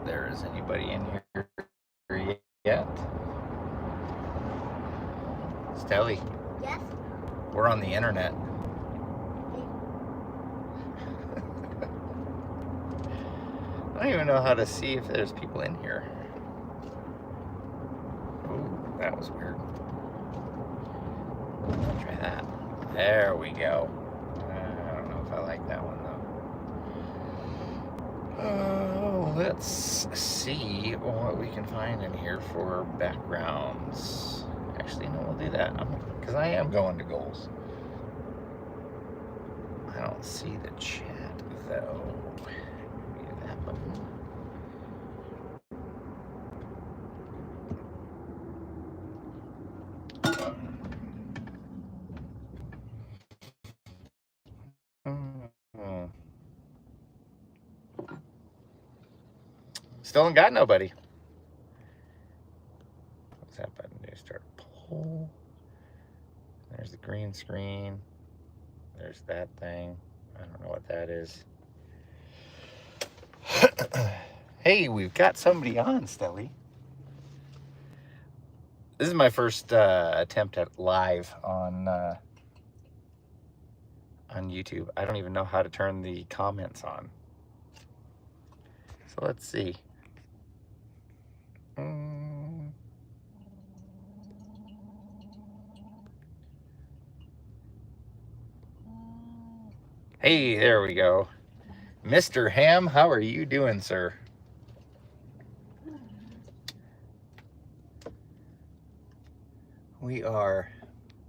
there is anybody in here yet. Stelly. Yes? We're on the internet. I don't even know how to see if there's people in here. Ooh, that was weird. Let's try that. There we go. I don't know if I like that one though. Let's see what we can find in here for backgrounds. Actually, no, we'll do that because I am going to goals. I don't see the chat though. Maybe that button. Still ain't got nobody. What's that button do? Start poll. There's the green screen. There's that thing. I don't know what that is. Hey, we've got somebody on, Stelly. This is my first attempt at live on YouTube. I don't even know how to turn the comments on. So let's see. Hey, there we go. Mr. Ham, how are you doing, sir? We are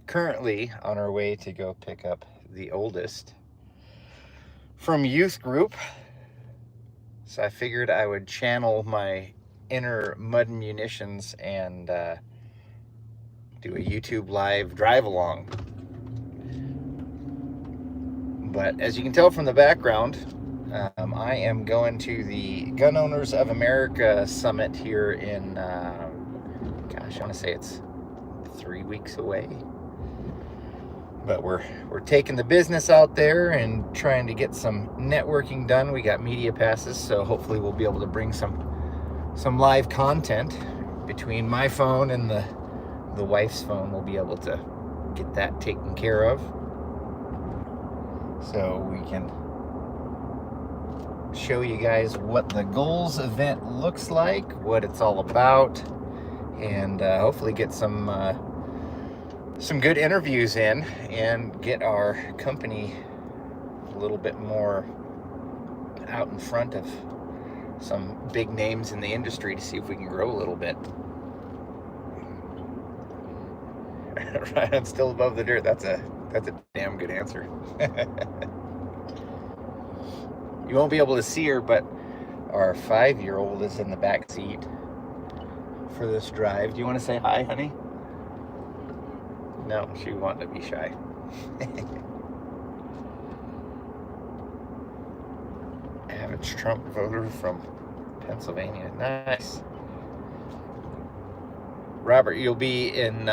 currently on our way to go pick up the oldest from youth group. So I figured I would channel my inner Mud Munitions and do a YouTube live drive along. But as you can tell from the background, I am going to the Gun Owners of America Summit here in, gosh, I want to say it's 3 weeks away. But we're taking the business out there and trying to get some networking done. We got media passes, so hopefully we'll be able to bring some live content between my phone and the wife's phone. We'll be able to get that taken care of, so we can show you guys what the Goals event looks like, what it's all about, and hopefully get some good interviews in and get our company a little bit more out in front of some big names in the industry to see if we can grow a little bit. Right on still above the dirt. That's a damn good answer. You won't be able to see her, but our 5-year-old is in the back seat for this drive. Do you want to say hi, honey? No, she wanted to be shy. Average Trump voter from Pennsylvania. Nice. Robert, you'll be in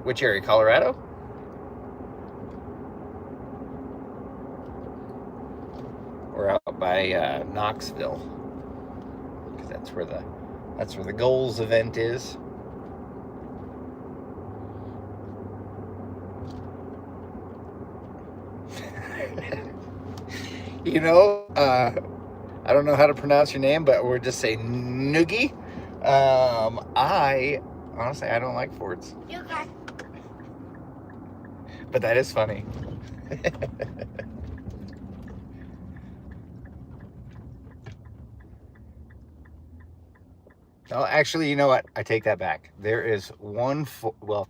which area? Colorado? Or out by Knoxville, because that's where the Goals event is. You know, I don't know how to pronounce your name, but we'll just say Noogie. I honestly don't like Fords. Okay. But that is funny. Oh, actually, you know what? I take that back. There is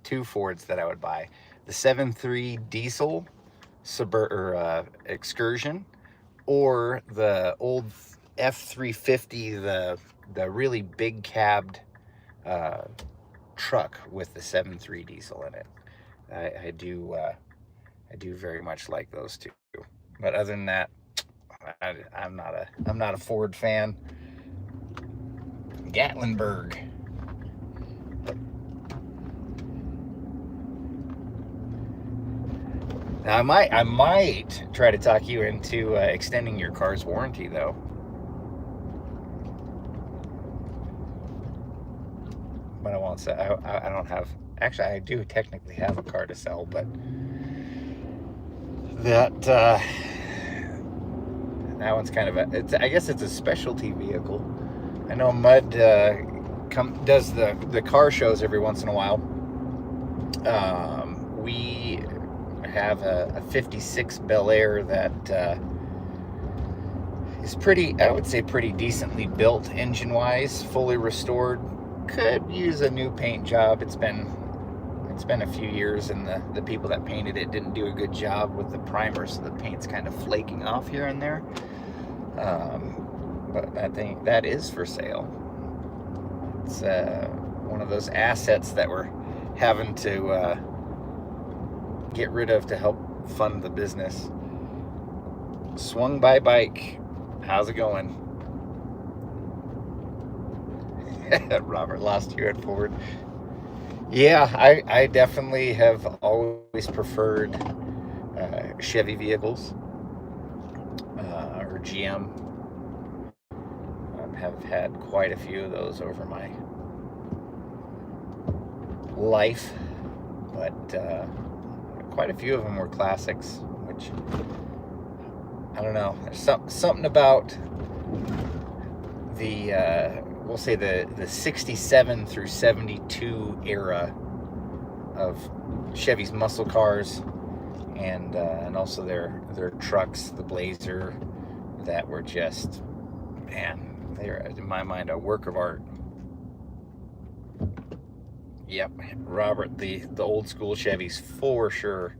two Fords that I would buy. The 7.3 diesel Excursion, or the old F350, the really big cabbed truck with the 7.3 diesel in it. I do very much like those two. But other than that, I'm not a Ford fan. Gatlinburg. Now I might try to talk you into extending your car's warranty, though. but I won't say. I don't have. Actually, I do technically have a car to sell, but that that one's kind of I guess it's a specialty vehicle. I know Mud does the car shows every once in a while. We have a 56 Bel Air that is pretty, I would say, pretty decently built engine-wise, fully restored. Could use a new paint job. It's been a few years, and the people that painted it didn't do a good job with the primer, so the paint's kind of flaking off here and there. But that is for sale. It's one of those assets that we're having to get rid of to help fund the business. Swung by bike. How's it going? Robert lost you at Ford. Yeah, I definitely have always preferred Chevy vehicles or GM. Have had quite a few of those over my life, but quite a few of them were classics, which I don't know. There's something about the we'll say the 67 through 72 era of Chevy's muscle cars, and also their trucks, the Blazer, that were just, man, they're, in my mind, a work of art. Yep, Robert, the old school Chevys for sure.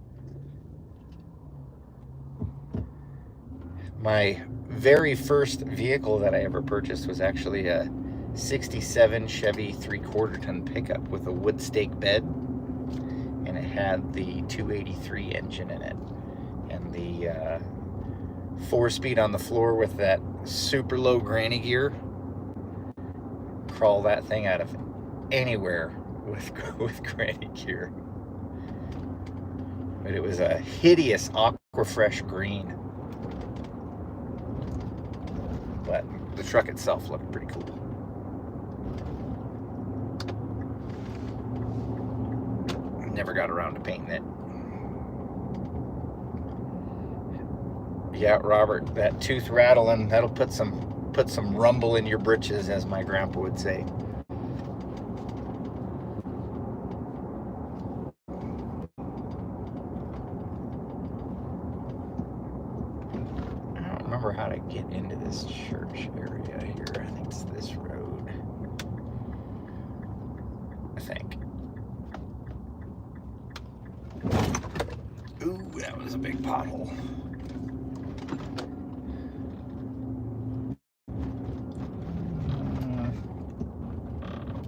My very first vehicle that I ever purchased was actually a 67 Chevy 3/4 ton pickup with a wood stake bed, and it had the 283 engine in it, and the 4-speed on the floor with that super low granny gear. Crawl that thing out of anywhere with granny gear. But it was a hideous aqua fresh green. But the truck itself looked pretty cool. Never got around to painting it. Yeah, Robert, that tooth rattling, that'll put some rumble in your britches, as my grandpa would say. I don't remember how to get into this church area here. I think it's this road. I think. Ooh, that was a big pothole.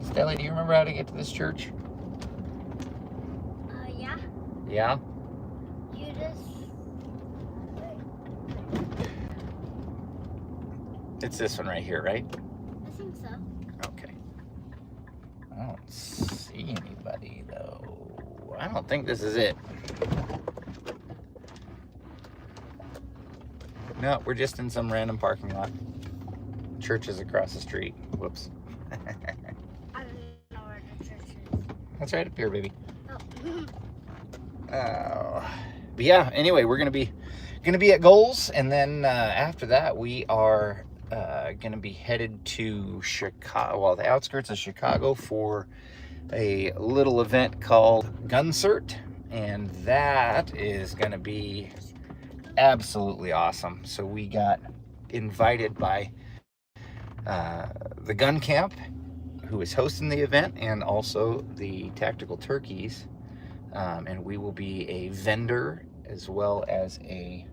Stelly, do you remember how to get to this church? Yeah. Yeah? You just... It's this one right here, right? I think so. Okay. I don't see anybody, though. I don't think this is it. No, we're just in some random parking lot. Church is across the street. Whoops. I don't know where the church is. That's right up here, baby. Oh. But yeah, anyway, we're gonna be at Goals, and then after that we are gonna be headed to Chicago, well, the outskirts of Chicago, for a little event called Guncert, and that is gonna be absolutely awesome. So we got invited by the gun camp, who is hosting the event, and also the Tactical Turkeys, and we will be a vendor as well as a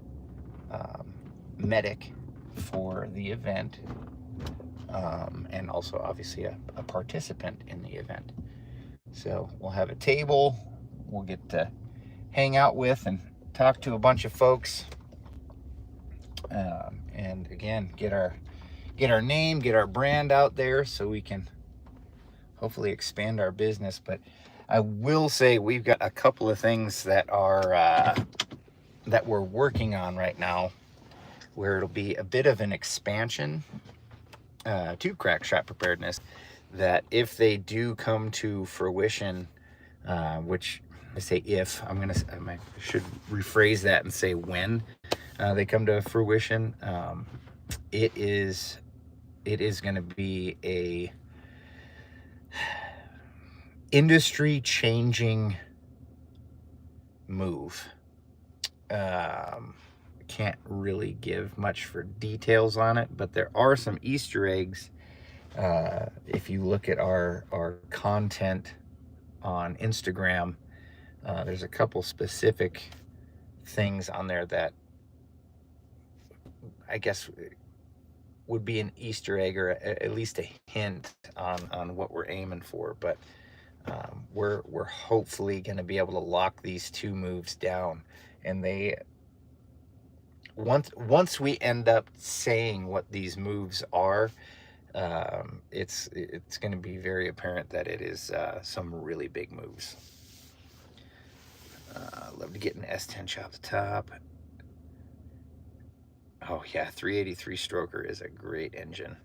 medic for the event, and also obviously a participant in the event. So we'll have a table, we'll get to hang out with and talk to a bunch of folks, and again get our name, get our brand out there, so we can hopefully expand our business. But I will say we've got a couple of things that are that we're working on right now, where it'll be a bit of an expansion to CrackShot Preparedness. that if they do come to fruition, which I say if, I should rephrase that and say when they come to fruition, it is going to be a industry changing move. Can't really give much for details on it, but there are some Easter eggs. If you look at our content on Instagram, there's a couple specific things on there that I guess would be an Easter egg, or at least a hint on what we're aiming for. But we're hopefully going to be able to lock these two moves down, and they once we end up saying what these moves are, it's going to be very apparent that it is some really big moves. Love to get an S10 shot at the top. Oh yeah, 383 stroker is a great engine.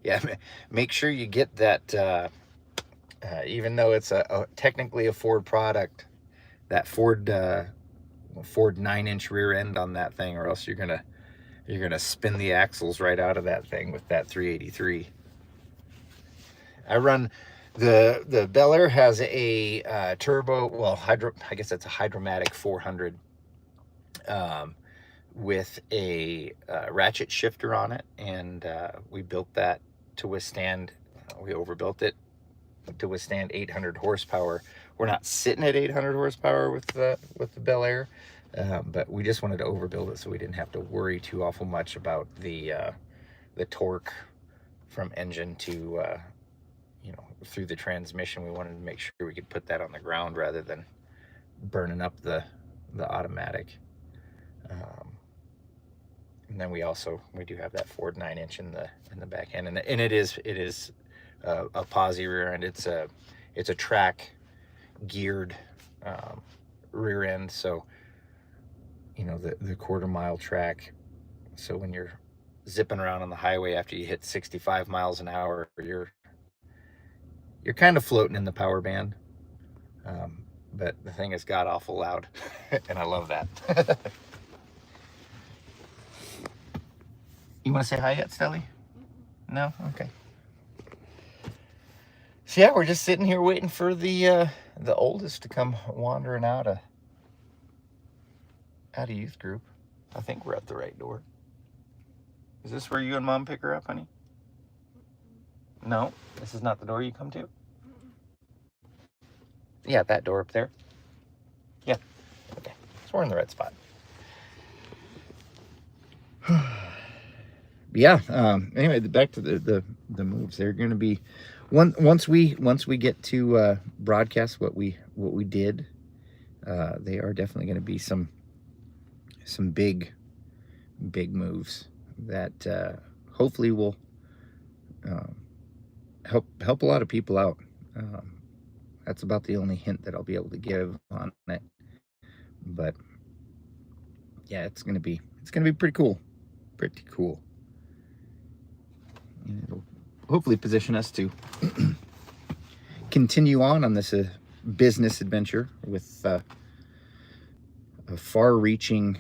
Yeah, make sure you get that, even though it's technically a Ford product, that Ford 9-inch rear end on that thing, or else you're gonna spin the axles right out of that thing with that 383. I run the Bel Air has a turbo, well, I guess it's a Hydromatic 400 with a ratchet shifter on it, and we built that to withstand, we overbuilt it to withstand 800 horsepower. We're not sitting at 800 horsepower with the Bel Air, but we just wanted to overbuild it so we didn't have to worry too awful much about the torque from engine to through the transmission. We wanted to make sure we could put that on the ground rather than burning up the automatic. And then we do have that Ford 9-inch in the back end, and it is a posi rear end. It's a track geared rear end, so the quarter-mile track. So when you're zipping around on the highway after you hit 65 miles an hour, you're kind of floating in the power band. But the thing is god awful loud, and I love that. You want to say hi yet, Stelly? No? Okay. So yeah, we're just sitting here waiting for the oldest to come wandering out of youth group. I think we're at the right door. Is this where you and Mom pick her up, honey? No? This is not the door you come to? Yeah, that door up there. Yeah. Okay. So we're in the right spot. Yeah. Anyway, back to the moves. They're going to be once we get to broadcast what we did. They are definitely going to be some big moves that hopefully will help a lot of people out. That's about the only hint that I'll be able to give on it. But yeah, it's gonna be pretty cool. Pretty cool. And it'll hopefully position us to continue on this business adventure with a far-reaching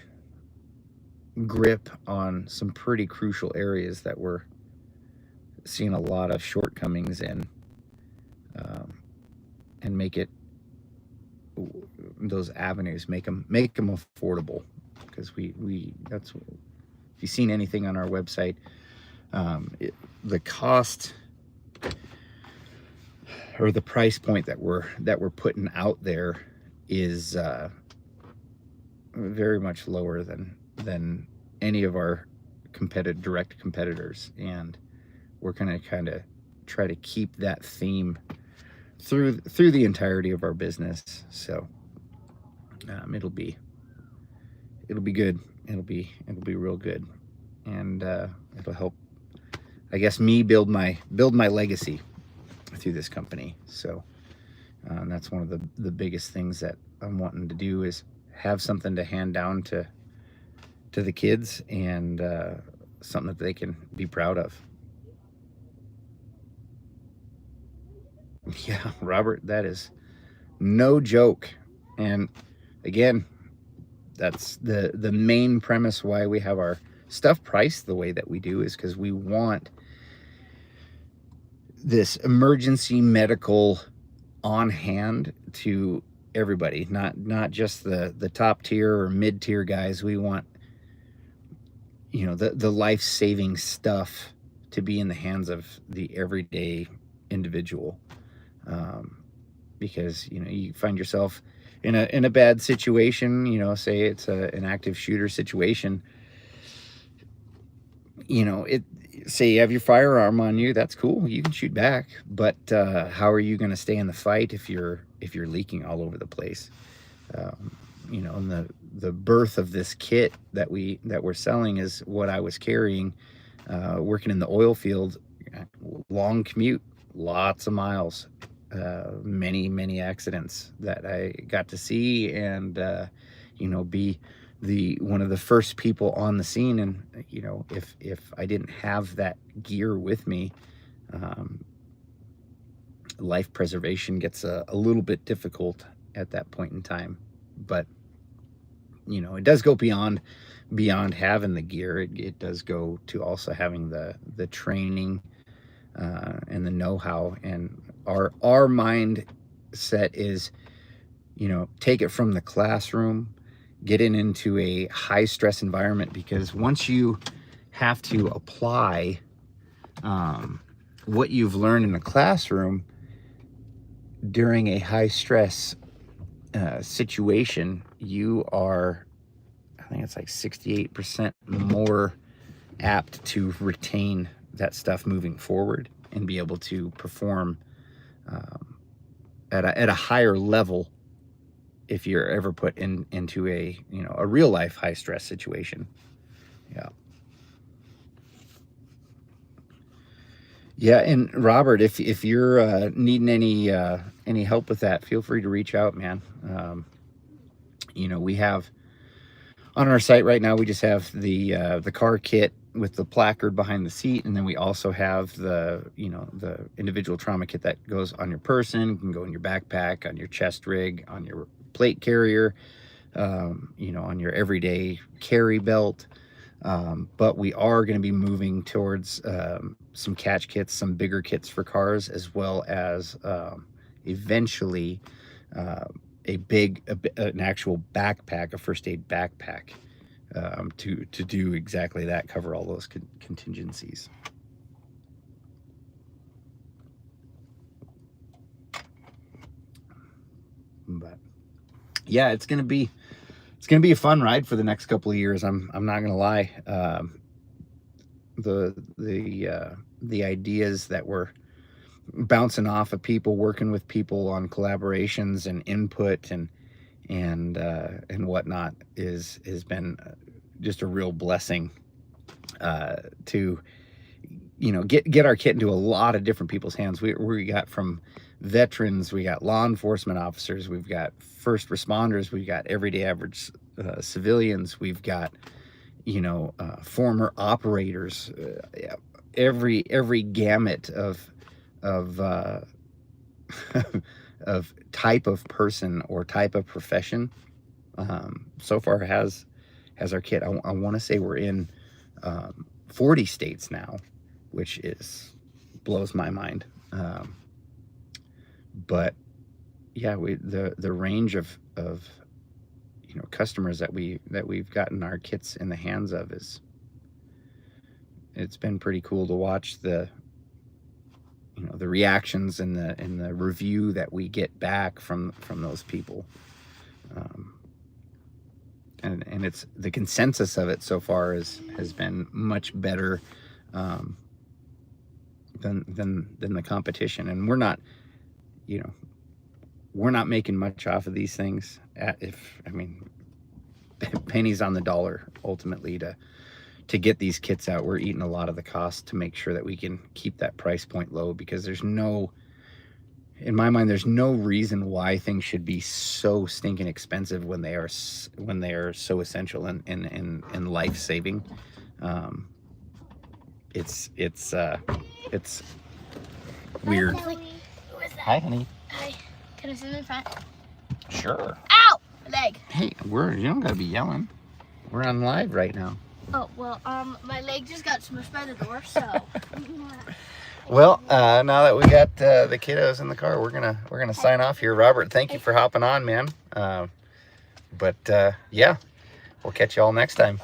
grip on some pretty crucial areas that we're seeing a lot of shortcomings in, and make those avenues, make them affordable, because that's, if you've seen anything on our website, the cost or the price point that we're putting out there is very much lower than any of our direct competitors, and we're gonna kind of try to keep that theme through the entirety of our business. So it'll be good. It'll be real good, and it'll help, I guess, me build my legacy through this company. So that's one of the biggest things that I'm wanting to do, is have something to hand down to the kids, and something that they can be proud of. Yeah, Robert, that is no joke. And again, that's the main premise why we have our stuff priced the way that we do, is because we want this emergency medical on hand to everybody, not just the top tier or mid tier guys. We want, you know, the life-saving stuff to be in the hands of the everyday individual. um, because, you know, you find yourself in a bad situation, you know, say it's an active shooter situation, you know, it, say you have your firearm on you, that's cool, you can shoot back, but how are you going to stay in the fight if you're leaking all over the place? You know, and the birth of this kit that we're selling is what I was carrying, working in the oil field, long commute, lots of miles, many accidents that I got to see, and you know, be the one of the first people on the scene. And you know, if I didn't have that gear with me, um, life preservation gets a little bit difficult at that point in time. But you know, it does go beyond having the gear. It does go to also having the training, and the know-how. And our mindset is, you know, take it from the classroom, get it into a high stress environment, because once you have to apply what you've learned in the classroom during a high stress situation, you are, I think it's like 68% more apt to retain that stuff moving forward and be able to perform at a higher level if you're ever put into a, you know, a real life high stress situation. Yeah. Yeah, and Robert, if you're needing any help with that, feel free to reach out, man. You know, we have on our site right now, we just have the car kit with the placard behind the seat, and then we also have the, you know, the individual trauma kit that goes on your person, can go in your backpack, on your chest rig, on your plate carrier, you know, on your everyday carry belt. But we are going to be moving towards some catch kits, some bigger kits for cars, as well as eventually an actual backpack, a first aid backpack, to do exactly that, cover all those contingencies. But yeah, it's gonna be a fun ride for the next couple of years. I'm not gonna lie. The ideas that we're bouncing off of people, working with people on collaborations and input and whatnot, has been just a real blessing to, you know, get our kit into a lot of different people's hands. We got from veterans, we got law enforcement officers, we've got first responders, we've got everyday average civilians, we've got, you know, former operators, every gamut of of type of person or type of profession. So far has our kit. I want to say we're in 40 states now, which blows my mind. But yeah, the range of you know, customers that we've gotten our kits in the hands of it's been pretty cool to watch the, you know, the reactions and the review that we get back from those people. And it's the consensus of it so far has been much better than the competition. And we're not, you know, we're not making much off of these things. Pennies on the dollar ultimately to get these kits out. We're eating a lot of the cost to make sure that we can keep that price point low, because in my mind, there's no reason why things should be so stinking expensive when they are so essential and life saving. It's weird. Hi, honey. Hi. Can I sit in front? Sure. Ow! Leg. Hey, you don't gotta be yelling. We're on live right now. Oh, well, my leg just got smushed by the door, so. Well, now that we got the kiddos in the car, we're gonna sign off here. Robert, thank you for hopping on, man. Yeah, we'll catch you all next time.